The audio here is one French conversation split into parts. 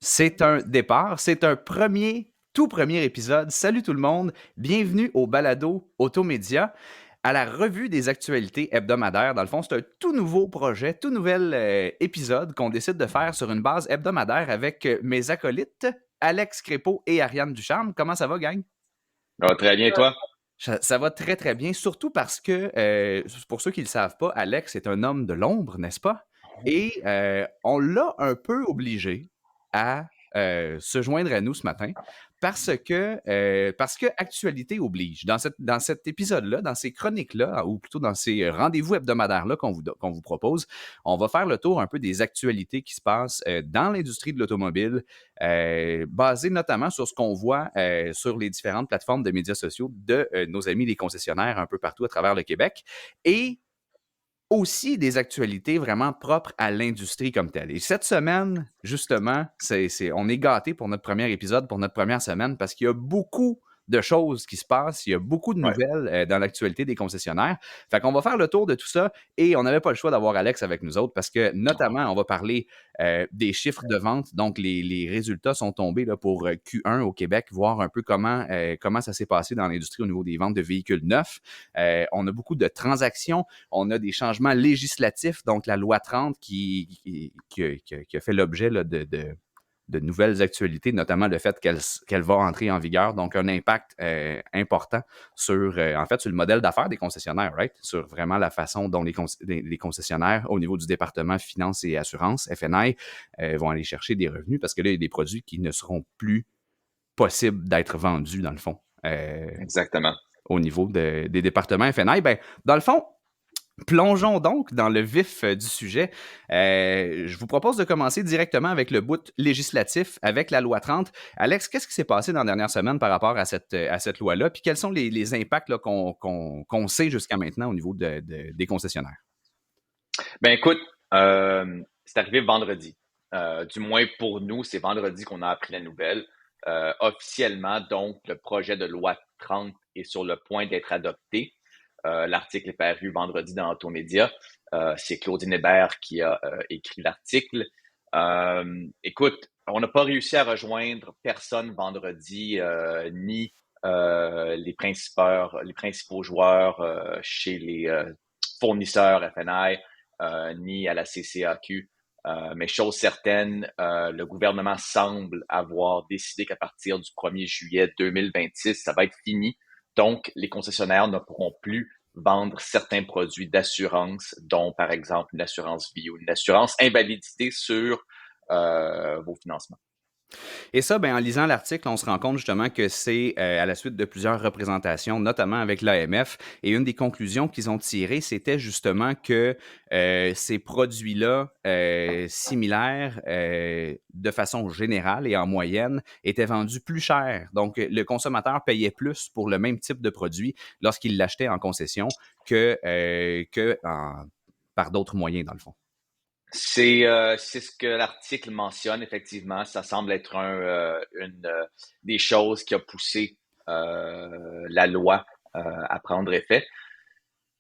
C'est un départ, c'est un tout premier épisode. Salut tout le monde, bienvenue au balado Automédia, à la revue des actualités hebdomadaires. Dans le fond, c'est un tout nouveau projet, tout nouvel épisode qu'on décide de faire sur une base hebdomadaire avec mes acolytes, Alex Crépeau et Ariane Ducharme. Comment ça va, gang? Ah, très bien, toi? Ça va très très bien, surtout parce que, pour ceux qui ne le savent pas, Alex est un homme de l'ombre, n'est-ce pas? Et on l'a un peu obligé à se joindre à nous ce matin parce que actualité oblige. Dans cet épisode-là, dans ces chroniques-là, ou plutôt dans ces rendez-vous hebdomadaires-là qu'on vous propose, on va faire le tour un peu des actualités qui se passent dans l'industrie de l'automobile, basé notamment sur ce qu'on voit sur les différentes plateformes de médias sociaux de nos amis les concessionnaires un peu partout à travers le Québec et aussi des actualités vraiment propres à l'industrie comme telle. Et cette semaine, justement, on est gâtés pour notre premier épisode, pour notre première semaine, parce qu'il y a beaucoup de choses qui se passent, il y a beaucoup de Ouais. nouvelles dans l'actualité des concessionnaires. Fait qu'on va faire le tour de tout ça et on n'avait pas le choix d'avoir Alex avec nous autres parce que, notamment, on va parler des chiffres de vente. Donc, les résultats sont tombés là, pour Q1 au Québec, voir un peu comment ça s'est passé dans l'industrie au niveau des ventes de véhicules neufs. On a beaucoup de transactions, on a des changements législatifs, donc la loi 30 qui a fait l'objet là, de nouvelles actualités, notamment le fait qu'elle va entrer en vigueur, donc un impact important sur, en fait, sur le modèle d'affaires des concessionnaires, right? Sur vraiment la façon dont les concessionnaires, au niveau du département Finances et Assurances, FNI, vont aller chercher des revenus parce que là, il y a des produits qui ne seront plus possibles d'être vendus, dans le fond. Exactement. Au niveau des départements FNI, ben, dans le fond, plongeons donc dans le vif du sujet. Je vous propose de commencer directement avec le bout législatif, avec la loi 30. Alex, qu'est-ce qui s'est passé dans la dernière semaine par rapport à cette loi-là? Puis quels sont les impacts là, qu'on sait jusqu'à maintenant au niveau des concessionnaires? Ben écoute, c'est arrivé vendredi. Du moins pour nous, c'est vendredi qu'on a appris la nouvelle. Officiellement, donc, le projet de loi 30 est sur le point d'être adopté. L'article est paru vendredi dans Automédia. C'est Claudine Hébert qui a écrit l'article. Écoute, on n'a pas réussi à rejoindre personne vendredi, ni les principaux joueurs chez les fournisseurs FNI, ni à la CCAQ. Mais chose certaine, le gouvernement semble avoir décidé qu'à partir du 1er juillet 2026, ça va être fini. Donc, les concessionnaires ne pourront plus vendre certains produits d'assurance, dont par exemple une assurance vie ou une assurance invalidité sur vos financements. Et ça, ben, en lisant l'article, on se rend compte justement que c'est à la suite de plusieurs représentations, notamment avec l'AMF. Et une des conclusions qu'ils ont tirées, c'était justement que ces produits-là, similaires, de façon générale et en moyenne, étaient vendus plus cher. Donc, le consommateur payait plus pour le même type de produit lorsqu'il l'achetait en concession que par d'autres moyens, dans le fond. C'est ce que l'article mentionne, effectivement. Ça semble être une des choses qui a poussé la loi à prendre effet.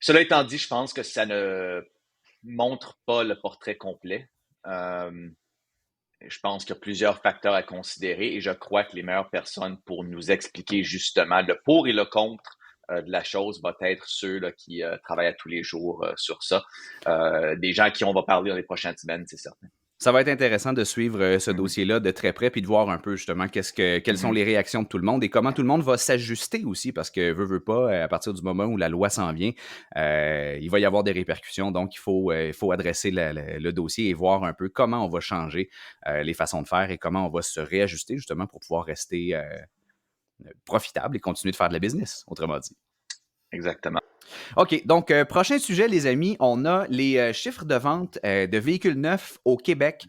Cela étant dit, je pense que ça ne montre pas le portrait complet. Euh, je pense qu'il y a plusieurs facteurs à considérer et je crois que les meilleures personnes pour nous expliquer justement le pour et le contre de la chose va être ceux là, qui travaillent à tous les jours sur ça. Des gens à qui on va parler dans les prochaines semaines, c'est certain. Ça va être intéressant de suivre ce Mhm. dossier-là de très près puis de voir un peu justement quelles sont Mhm. les réactions de tout le monde et comment tout le monde va s'ajuster aussi parce que veut pas, à partir du moment où la loi s'en vient, il va y avoir des répercussions. Donc, il faut adresser le dossier et voir un peu comment on va changer les façons de faire et comment on va se réajuster justement pour pouvoir rester profitable et continuer de faire de la business, autrement dit. Exactement. OK, donc prochain sujet, les amis, on a les chiffres de vente de véhicules neufs au Québec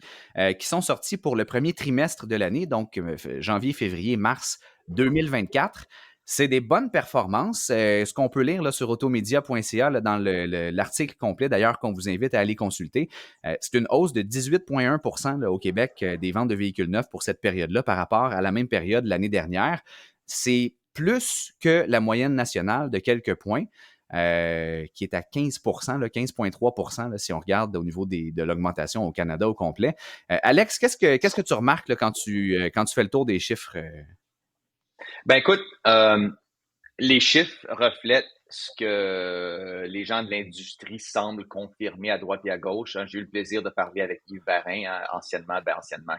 qui sont sortis pour le premier trimestre de l'année, donc janvier, février, mars 2024. C'est des bonnes performances. Ce qu'on peut lire là, sur automedia.ca là, dans l'article complet, d'ailleurs, qu'on vous invite à aller consulter, c'est une hausse de 18,1 là, au Québec des ventes de véhicules neufs pour cette période-là par rapport à la même période l'année dernière. C'est plus que la moyenne nationale de quelques points. qui est à 15%, là, 15,3%, là, si on regarde au niveau de l'augmentation au Canada au complet. Alex, qu'est-ce que tu remarques là, quand tu fais le tour des chiffres? Ben écoute, les chiffres reflètent ce que les gens de l'industrie semblent confirmer à droite et à gauche, hein. J'ai eu le plaisir de parler avec Yves Barin, hein, anciennement,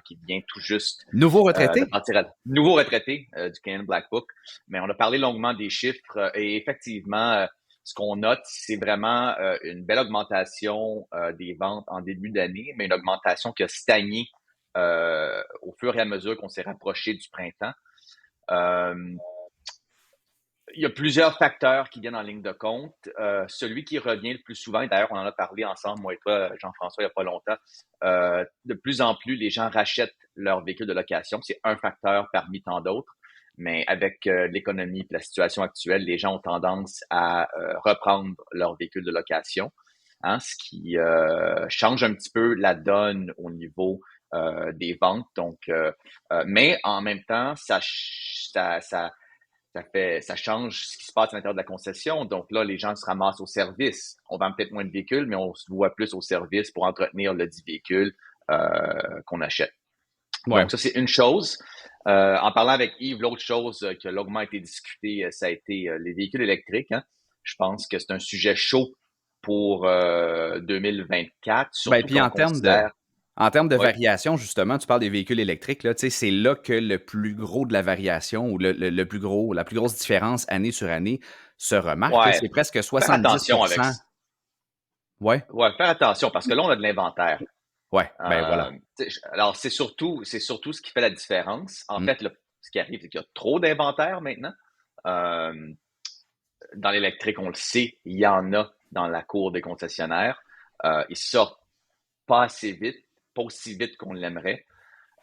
qui vient tout juste Nouveau de retraité? partir à nouveau retraité du Canadian Black Book. Mais on a parlé longuement des chiffres et effectivement, ce qu'on note, c'est vraiment une belle augmentation des ventes en début d'année, mais une augmentation qui a stagné au fur et à mesure qu'on s'est rapproché du printemps. Euh, il y a plusieurs facteurs qui viennent en ligne de compte. Celui qui revient le plus souvent, et d'ailleurs, on en a parlé ensemble, moi et toi, Jean-François, il n'y a pas longtemps, de plus en plus, les gens rachètent leur véhicule de location. C'est un facteur parmi tant d'autres. Mais avec l'économie et la situation actuelle, les gens ont tendance à reprendre leur véhicule de location, hein, ce qui change un petit peu la donne au niveau des ventes. Donc, mais en même temps, ça change ce qui se passe à l'intérieur de la concession. Donc là, les gens se ramassent au service. On vend peut-être moins de véhicules, mais on se voit plus au service pour entretenir le dit véhicule qu'on achète. Ouais. Donc ça, c'est une chose. En parlant avec Yves, l'autre chose qui a longuement été discutée, ça a été les véhicules électriques, hein. Je pense que c'est un sujet chaud pour 2024, Ben, surtout puis quand on considère. en termes de Oui, variation, justement, tu parles des véhicules électriques, là, tu sais, c'est là que le plus gros de la variation ou la plus grosse différence année sur année se remarque. Là. ouais, C'est presque faire attention avec. 70%. Ouais, Ouais, faire attention parce que là, on a de l'inventaire. ouais, ben voilà. Alors, c'est surtout ce qui fait la différence. En Mm. fait, là, ce qui arrive, c'est qu'il y a trop d'inventaire maintenant. Euh, dans l'électrique, on le sait, il y en a dans la cour des concessionnaires. Ils sortent pas assez vite, pas aussi vite qu'on l'aimerait.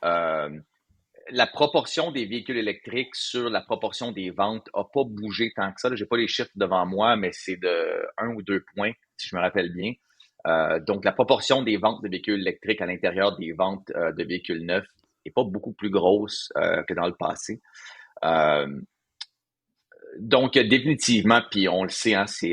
Euh, la proportion des véhicules électriques sur la proportion des ventes n'a pas bougé tant que ça. Je n'ai pas les chiffres devant moi, mais c'est de 1 ou 2 points, si je me rappelle bien. Donc, la proportion des ventes de véhicules électriques à l'intérieur des ventes de véhicules neufs n'est pas beaucoup plus grosse que dans le passé. Euh, donc, définitivement, puis on le sait, hein, c'est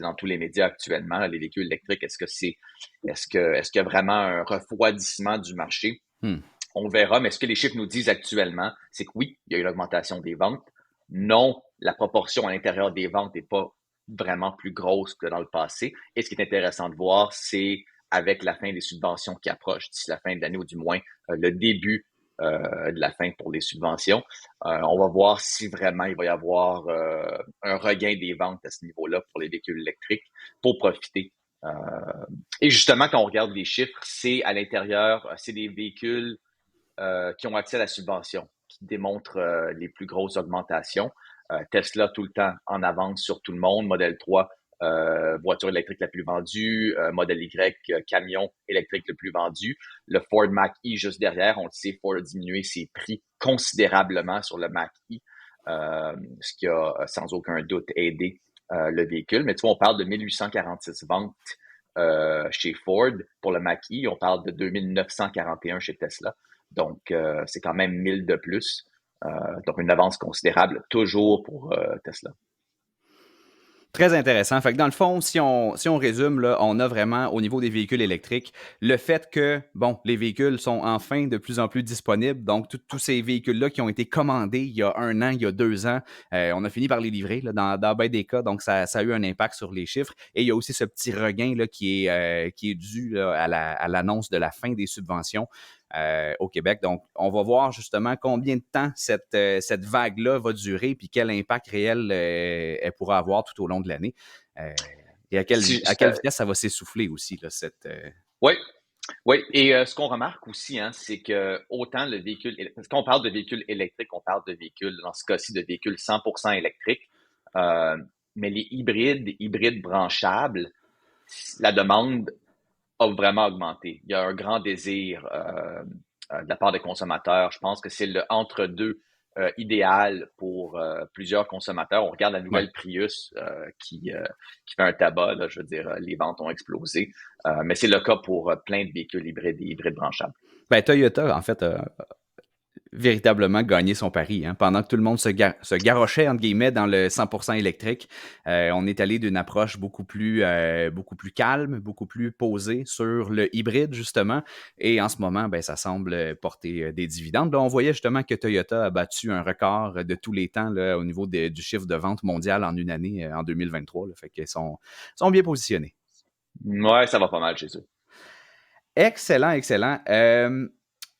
dans tous les médias actuellement, les véhicules électriques. Est-ce qu'il y a vraiment un refroidissement du marché? Hmm. On verra, mais ce que les chiffres nous disent actuellement, c'est que oui, il y a une augmentation des ventes. Non, la proportion à l'intérieur des ventes n'est pas vraiment plus grosse que dans le passé. Et ce qui est intéressant de voir, c'est avec la fin des subventions qui approche d'ici la fin de l'année, ou du moins le début de la fin pour les subventions. On va voir si vraiment il va y avoir un regain des ventes à ce niveau-là pour les véhicules électriques pour profiter. Et justement, quand on regarde les chiffres, c'est à l'intérieur, c'est des véhicules qui ont accès à la subvention, qui démontrent les plus grosses augmentations. Tesla tout le temps en avance sur tout le monde. Model 3, voiture électrique la plus vendue. Model Y, camion électrique le plus vendu. Le Ford Mach-E juste derrière. On le sait, Ford a diminué ses prix considérablement sur le Mach-E, ce qui a sans aucun doute aidé le véhicule. Mais tu vois, on parle de 1846 ventes chez Ford pour le Mach-E. On parle de 2941 chez Tesla. Donc, c'est quand même 1000 de plus. Donc, une avance considérable, toujours pour Tesla. Très intéressant. Fait que dans le fond, si on résume, là, on a vraiment, au niveau des véhicules électriques, le fait que, bon, les véhicules sont enfin de plus en plus disponibles. Donc, tous ces véhicules-là qui ont été commandés il y a 1 an, il y a 2 ans, on a fini par les livrer là, dans bien des cas. Donc, ça a eu un impact sur les chiffres. Et il y a aussi ce petit regain là, qui est dû là, à l'annonce de la fin des subventions. Au Québec. Donc, on va voir justement combien de temps cette vague-là va durer puis quel impact réel elle pourra avoir tout au long de l'année. Et Si, à quelle vitesse ça va s'essouffler aussi, là, oui, oui. Et ce qu'on remarque aussi, hein, c'est que autant le véhicule, parce qu'on parle de véhicules électriques, on parle de véhicules, dans ce cas-ci, de véhicules 100% électriques, euh, mais les hybrides branchables, la demande a vraiment augmenté. Il y a un grand désir de la part des consommateurs. Je pense que c'est le entre-deux idéal pour plusieurs consommateurs. On regarde la Ouais. nouvelle Prius qui fait un tabac. Là, je veux dire, les ventes ont explosé. Mais c'est le cas pour plein de véhicules hybrides et hybrides branchables. Ben, Toyota, en fait, véritablement gagné son pari, hein. Pendant que tout le monde se garochait, entre guillemets, dans le 100% électrique, on est allé d'une approche beaucoup plus calme, beaucoup plus posée sur le hybride, justement. Et en ce moment, ben, ça semble porter des dividendes. Là, on voyait justement que Toyota a battu un record de tous les temps là, au niveau du chiffre de vente mondial en une année, en 2023. Là, fait qu'ils sont bien positionnés. Ouais, ça va pas mal chez eux. Excellent, excellent.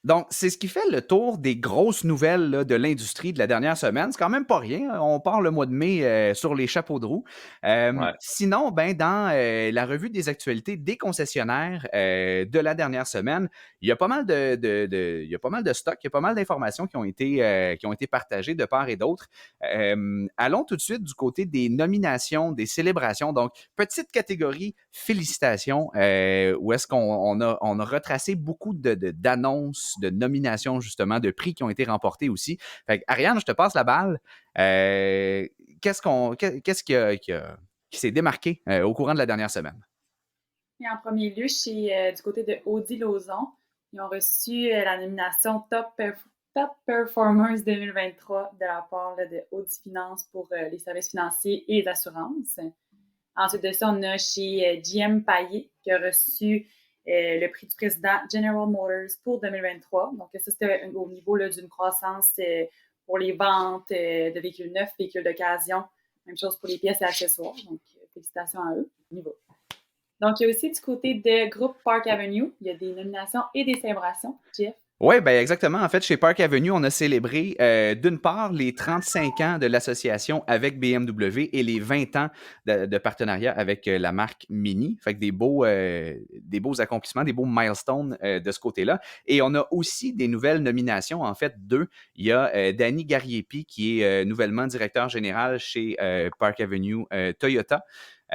Donc, c'est ce qui fait le tour des grosses nouvelles là, de l'industrie de la dernière semaine. C'est quand même pas rien, hein. On part le mois de mai sur les chapeaux de roue. Ouais. Sinon, ben, dans la revue des actualités des concessionnaires de la dernière semaine, il y a pas mal il y a pas mal de stocks, il y a pas mal d'informations qui ont été partagées de part et d'autre. Allons tout de suite du côté des nominations, des célébrations. Donc, petite catégorie félicitations, où est-ce on a retracé beaucoup d'annonces, de nominations, justement, de prix qui ont été remportés aussi. Fait que, Ariane, je te passe la balle. Qu'est-ce qui s'est démarqué au courant de la dernière semaine? Et en premier lieu, du côté de Audi Lauson, ils ont reçu la nomination Top Performers 2023 de la part là, de Audi Finance pour les services financiers et les assurances. Ensuite de ça, on a chez GM Paillé qui a reçu le prix du président General Motors pour 2023. Donc, ça, c'était au niveau là, d'une croissance pour les ventes de véhicules neufs, véhicules d'occasion. Même chose pour les pièces et accessoires. Donc, félicitations à eux. On y va. Donc, il y a aussi du côté de Groupe Park Avenue, il y a des nominations et des célébrations. Jeff? Oui, ben exactement. En fait, chez Park Avenue, on a célébré d'une part les 35 ans de l'association avec BMW et les 20 ans de partenariat avec la marque Mini. Fait que des beaux accomplissements, des beaux milestones de ce côté-là. Et on a aussi des nouvelles nominations, en fait, deux. Il y a Danny Gariepi, qui est nouvellement directeur général chez Park Avenue Toyota.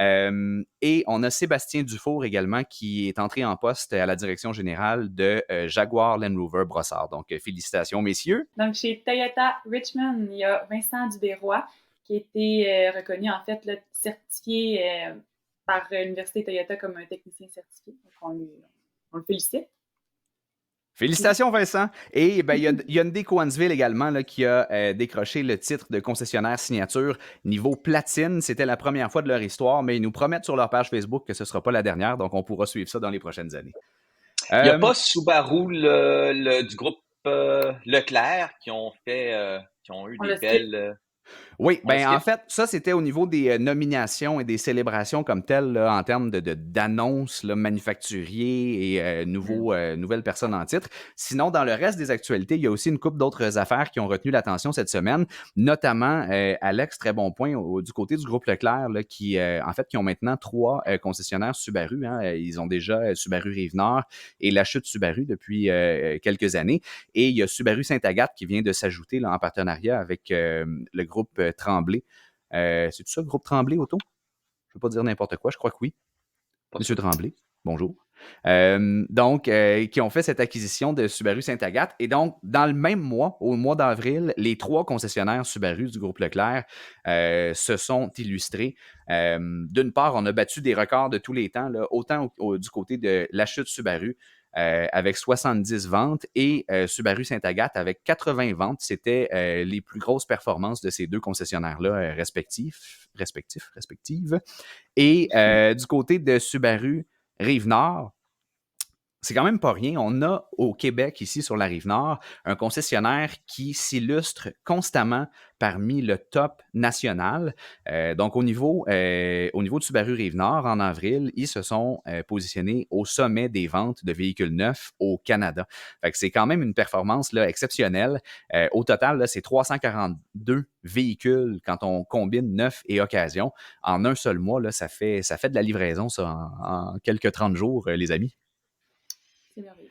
Et on a Sébastien Dufour également qui est entré en poste à la direction générale de Jaguar Land Rover Brossard. Donc, félicitations, messieurs. Donc, chez Toyota Richmond, il y a Vincent Dubérois qui a été reconnu, en fait, là, certifié par l'Université Toyota comme un technicien certifié. Donc, on le félicite. Félicitations, Vincent. Et ben, il y a Hyundai Coansville également là, qui a décroché le titre de concessionnaire signature niveau platine. C'était la première fois de leur histoire, mais ils nous promettent sur leur page Facebook que ce ne sera pas la dernière, donc on pourra suivre ça dans les prochaines années. Il n'y a pas Subaru du groupe Leclerc qui ont eu des belles. Oui, ben en fait, ça, c'était au niveau des nominations et des célébrations comme telles, là, en termes d'annonces manufacturiers et nouvelles personnes en titre. Sinon, dans le reste des actualités, il y a aussi une couple d'autres affaires qui ont retenu l'attention cette semaine, notamment, Alex, très bon point, du côté du groupe Leclerc, là, en fait, qui ont maintenant 3 concessionnaires Subaru. Hein. Ils ont déjà Subaru Rive-Nord et la chute Subaru depuis quelques années. Et il y a Subaru Sainte-Agathe qui vient de s'ajouter là, en partenariat avec le groupe Tremblay. C'est tout ça, le groupe Tremblay, Auto? Je ne veux pas dire n'importe quoi, je crois que oui. Monsieur Tremblay, bonjour. Donc, qui ont fait cette acquisition de Subaru Sainte-Agathe. Et donc, dans le même mois, au mois d'avril, les 3 concessionnaires Subaru du groupe Leclerc se sont illustrés. D'une part, on a battu des records de tous les temps, là, autant du côté de la chute Subaru, avec 70 ventes et Subaru Sainte-Agathe avec 80 ventes. C'était les plus grosses performances de ces 2 concessionnaires-là respectives. Et du côté de Subaru Rive-Nord, c'est quand même pas rien. On a au Québec, ici sur la Rive-Nord, un concessionnaire qui s'illustre constamment parmi le top national. Donc, au niveau de Subaru Rive-Nord, en avril, ils se sont positionnés au sommet des ventes de véhicules neufs au Canada. Fait que c'est quand même une performance là, exceptionnelle. Au total, là, c'est 342 véhicules quand on combine neuf et occasion. En un seul mois, là, ça fait de la livraison ça, en quelques 30 jours, les amis. C'est merveilleux.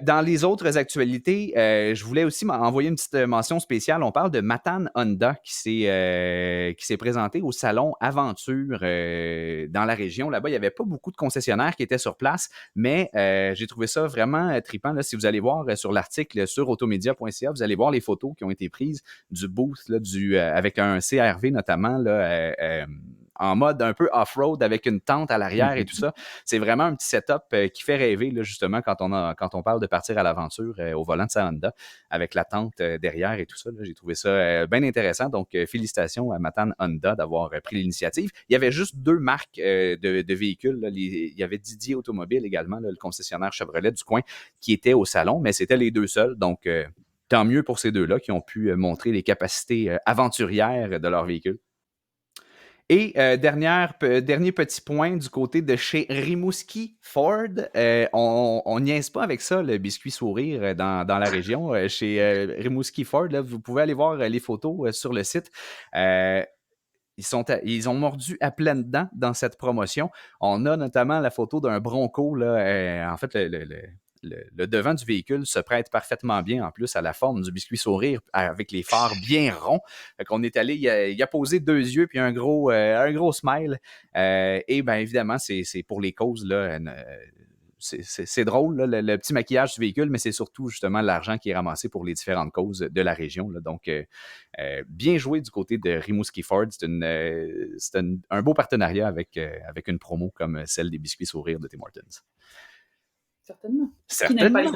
Dans les autres actualités, je voulais aussi envoyer une petite mention spéciale. On parle de Matane Honda qui s'est présenté au salon Aventure dans la région. Là-bas, il n'y avait pas beaucoup de concessionnaires qui étaient sur place, mais j'ai trouvé ça vraiment trippant. Là, si vous allez voir sur l'article sur automedia.ca, vous allez voir les photos qui ont été prises du booth là, avec un CRV notamment là, en mode un peu off-road avec une tente à l'arrière et tout ça. C'est vraiment un petit setup qui fait rêver, là, justement, quand on parle de partir à l'aventure au volant de sa Honda avec la tente derrière et tout ça. Là, j'ai trouvé ça bien intéressant. Donc, félicitations à Matane Honda d'avoir pris l'initiative. Il y avait juste 2 marques de véhicules. Là. Il y avait Didier Automobile également, là, le concessionnaire Chevrolet du coin, qui était au salon, mais c'était les 2 seuls. Donc, tant mieux pour ces 2-là qui ont pu montrer les capacités aventurières de leur véhicule. Et dernier petit point du côté de chez Rimouski Ford. On niaise pas avec ça, le biscuit sourire dans la région. Chez Rimouski Ford, là, vous pouvez aller voir les photos sur le site. Ils ont mordu à pleines dents dans cette promotion. On a notamment la photo d'un Bronco. Là, en fait, le devant du véhicule se prête parfaitement bien en plus à la forme du biscuit sourire avec les phares bien ronds. Fait qu'on est allé, il a posé 2 yeux puis un gros smile. Et bien évidemment, c'est pour les causes. Là, c'est drôle, là, le petit maquillage du véhicule, mais c'est surtout justement l'argent qui est ramassé pour les différentes causes de la région. Là. Donc, bien joué du côté de Rimouski Ford. C'est un beau partenariat avec une promo comme celle des biscuits sourires de Tim Hortons. Certainement. Certainement.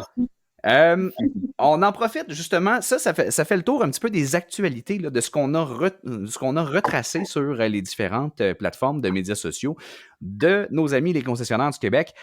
On en profite justement, ça fait le tour un petit peu des actualités là, de ce qu'on a retracé sur les différentes plateformes de médias sociaux de nos amis les concessionnaires du Québec.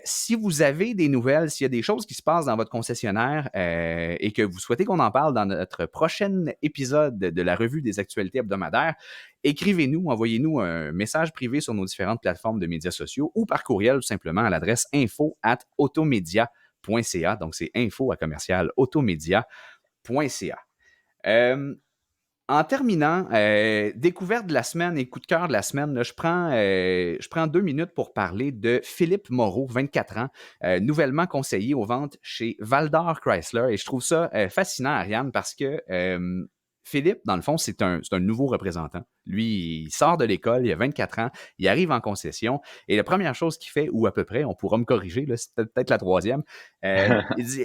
Si vous avez des nouvelles, s'il y a des choses qui se passent dans votre concessionnaire et que vous souhaitez qu'on en parle dans notre prochain épisode de la revue des actualités hebdomadaires, écrivez-nous, envoyez-nous un message privé sur nos différentes plateformes de médias sociaux ou par courriel tout simplement à l'adresse info@automedia.ca. Donc, c'est info@automedia.ca. En terminant, découverte de la semaine et coup de cœur de la semaine, là, je prends 2 minutes pour parler de Philippe Moreau, 24 ans, nouvellement conseiller aux ventes chez Valdor Chrysler. Et je trouve ça fascinant, Ariane, parce que Philippe, dans le fond, c'est un nouveau représentant. Lui, il sort de l'école, il a 24 ans, il arrive en concession, et la première chose qu'il fait, ou à peu près, on pourra me corriger, là, c'est peut-être la troisième, il dit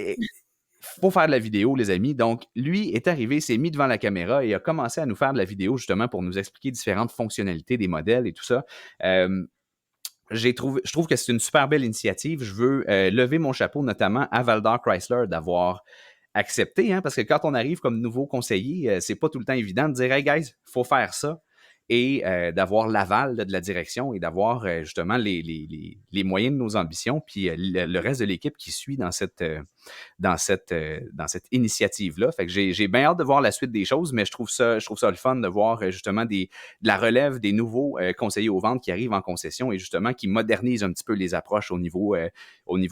« Faut faire de la vidéo, les amis ». Donc, lui est arrivé, s'est mis devant la caméra et a commencé à nous faire de la vidéo, justement, pour nous expliquer différentes fonctionnalités des modèles et tout ça. Je trouve que c'est une super belle initiative. Je veux lever mon chapeau, notamment à Valdor Chrysler, d'avoir accepté, hein, parce que quand on arrive comme nouveau conseiller, c'est pas tout le temps évident de dire « Hey guys, faut faire ça ». Et d'avoir l'aval de la direction et d'avoir justement les moyens de nos ambitions, puis le reste de l'équipe qui suit dans cette initiative-là. Fait que j'ai bien hâte de voir la suite des choses, mais je trouve ça le fun de voir justement de la relève des nouveaux conseillers aux ventes qui arrivent en concession et justement qui modernisent un petit peu les approches au niveau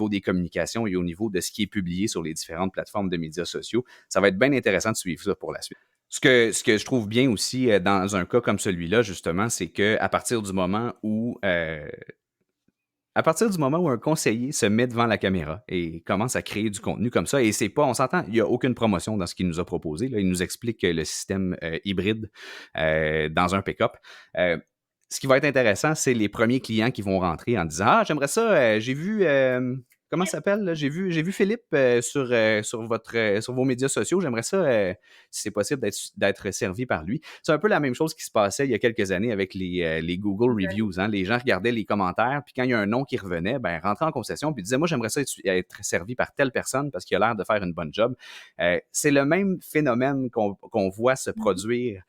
des communications et au niveau de ce qui est publié sur les différentes plateformes de médias sociaux. Ça va être bien intéressant de suivre ça pour la suite. Ce que je trouve bien aussi dans un cas comme celui-là, justement, c'est qu'à partir du moment où un conseiller se met devant la caméra et commence à créer du contenu comme ça, et c'est pas, on s'entend, il n'y a aucune promotion dans ce qu'il nous a proposé. Là, il nous explique le système hybride dans un pick-up. Ce qui va être intéressant, c'est les premiers clients qui vont rentrer en disant « Ah, j'aimerais ça, j'ai vu... comment ça s'appelle? Là? J'ai vu Philippe sur vos médias sociaux. J'aimerais ça, si c'est possible, d'être servi par lui. » C'est un peu la même chose qui se passait il y a quelques années avec les Google Reviews. Hein? Les gens regardaient les commentaires, puis quand il y a un nom qui revenait, ben rentraient en concession, puis disaient « Moi, j'aimerais ça être servi par telle personne parce qu'il a l'air de faire une bonne job. » C'est le même phénomène qu'on voit se produire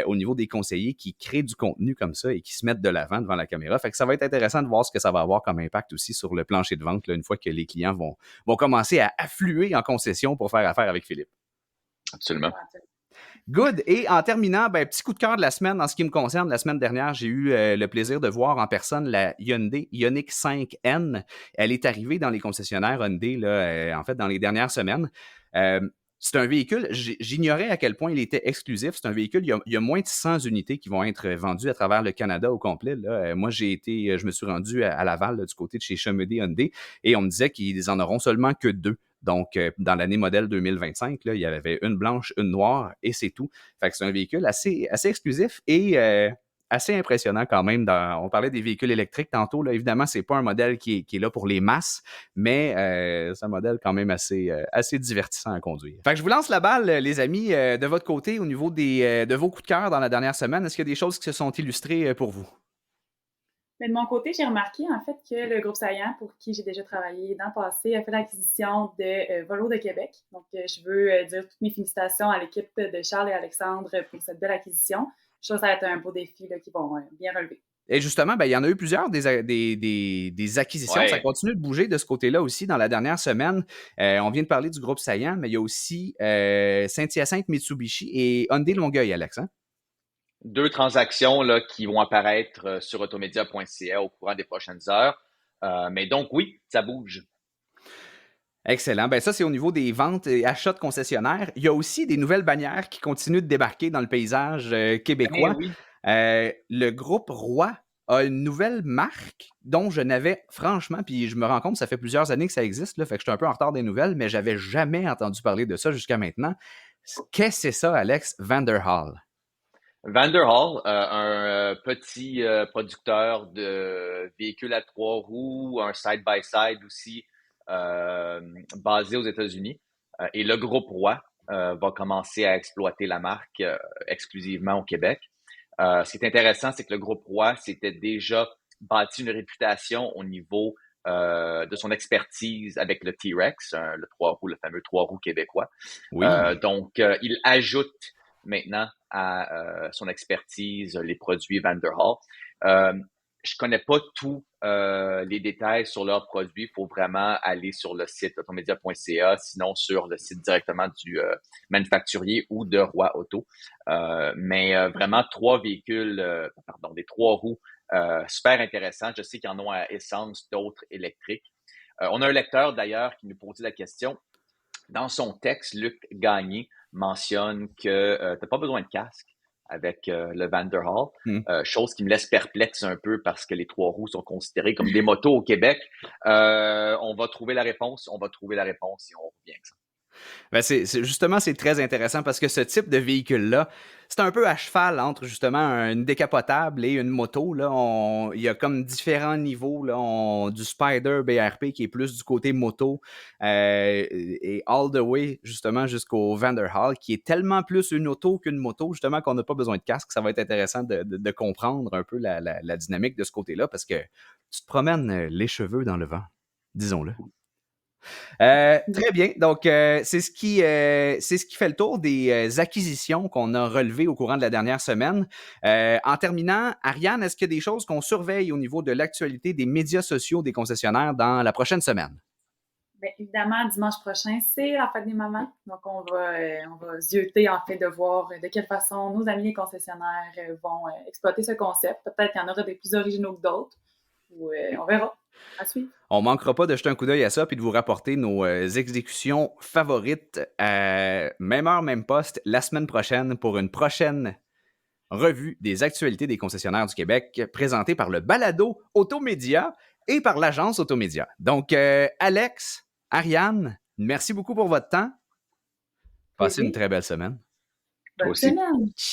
au niveau des conseillers qui créent du contenu comme ça et qui se mettent de l'avant devant la caméra. Fait que ça va être intéressant de voir ce que ça va avoir comme impact aussi sur le plancher de vente là, une fois que les clients vont commencer à affluer en concession pour faire affaire avec Philippe. Absolument. Good. Et en terminant, petit coup de cœur de la semaine en ce qui me concerne. La semaine dernière, j'ai eu le plaisir de voir en personne la Hyundai Ioniq 5N. Elle est arrivée dans les concessionnaires Hyundai là, en fait dans les dernières semaines. C'est un véhicule, j'ignorais à quel point il était exclusif. C'est un véhicule, il y a moins de 100 unités qui vont être vendues à travers le Canada au complet. Là. Moi, je me suis rendu à Laval, là, du côté de chez Chomedey Hyundai, et on me disait qu'ils en auront seulement que 2. Donc, dans l'année modèle 2025, là, il y avait une blanche, une noire, et c'est tout. Fait que c'est un véhicule assez exclusif et assez impressionnant quand même. On parlait des véhicules électriques tantôt. Là, évidemment, c'est pas un modèle qui est là pour les masses, mais c'est un modèle quand même assez divertissant à conduire. Fait que je vous lance la balle, les amis, de votre côté, au niveau de vos coups de cœur dans la dernière semaine. Est-ce qu'il y a des choses qui se sont illustrées pour vous? Mais de mon côté, j'ai remarqué en fait que le groupe Saillant, pour qui j'ai déjà travaillé dans le passé, a fait l'acquisition de Volo de Québec. Donc, je veux dire toutes mes félicitations à l'équipe de Charles et Alexandre pour cette belle acquisition. Je trouve que ça va être un beau défi là, qu'ils vont bien relever. Et justement, ben, il y en a eu plusieurs des acquisitions. Ça Ouais. continue de bouger de ce côté-là aussi dans la dernière semaine. On vient de parler du groupe Saillant, mais il y a aussi Saint-Hyacinthe, Mitsubishi et Hyundai Longueuil, Alex. Hein? 2 transactions là, qui vont apparaître sur automedia.ca au courant des prochaines heures. Mais donc, oui, ça bouge. Excellent. Ben ça, c'est au niveau des ventes et achats de concessionnaires. Il y a aussi des nouvelles bannières qui continuent de débarquer dans le paysage québécois. Oui. Le groupe Roy a une nouvelle marque dont je n'avais franchement, puis je me rends compte, ça fait plusieurs années que ça existe, là, fait que je suis un peu en retard des nouvelles, mais j'avais jamais entendu parler de ça jusqu'à maintenant. Qu'est-ce que c'est ça, Alex? Vanderhall. Vanderhall, un petit producteur de véhicules à 3 roues, un side-by-side aussi, basé aux États-Unis. Et le groupe Roy va commencer à exploiter la marque exclusivement au Québec. Ce qui est intéressant, c'est que le groupe Roy s'était déjà bâti une réputation au niveau de son expertise avec le T-Rex, le 3 roues, le fameux 3 roues québécois. Oui. Donc, il ajoute maintenant à son expertise les produits Vanderhall. Je connais pas tous les détails sur leurs produits. Il faut vraiment aller sur le site automedia.ca, sinon sur le site directement du manufacturier ou de Roy Auto. Mais vraiment 3 véhicules, des 3 roues super intéressants. Je sais qu'il y en a à essence, d'autres électriques. On a un lecteur d'ailleurs qui nous posait la question. Dans son texte, Luc Gagné mentionne que tu n'as pas besoin de casque avec le Vanderhall, chose qui me laisse perplexe un peu parce que les 3 roues sont considérées comme des motos au Québec. On va trouver la réponse et on revient avec ça. Ben justement, c'est très intéressant parce que ce type de véhicule-là, c'est un peu à cheval entre justement une décapotable et une moto. Là. Il y a comme différents niveaux là. Du Spider BRP qui est plus du côté moto et all the way justement jusqu'au Vanderhall qui est tellement plus une auto qu'une moto justement qu'on n'a pas besoin de casque. Ça va être intéressant de comprendre un peu la dynamique de ce côté-là parce que tu te promènes les cheveux dans le vent, disons-le. Très bien. Donc, c'est ce qui fait le tour des acquisitions qu'on a relevées au courant de la dernière semaine. En terminant, Ariane, est-ce qu'il y a des choses qu'on surveille au niveau de l'actualité des médias sociaux des concessionnaires dans la prochaine semaine? Bien, évidemment, dimanche prochain, c'est la fête des mamans. Donc, on va zioter, en fait, de voir de quelle façon nos amis les concessionnaires vont exploiter ce concept. Peut-être qu'il y en aura des plus originaux que d'autres. On verra. À suivre. On ne manquera pas de jeter un coup d'œil à ça puis de vous rapporter nos exécutions favorites même heure, même poste la semaine prochaine pour une prochaine revue des actualités des concessionnaires du Québec présentée par le balado Automédia et par l'agence Automédia. Donc, Alex, Ariane, merci beaucoup pour votre temps. Passez une très belle semaine. Bonne semaine. Ciao.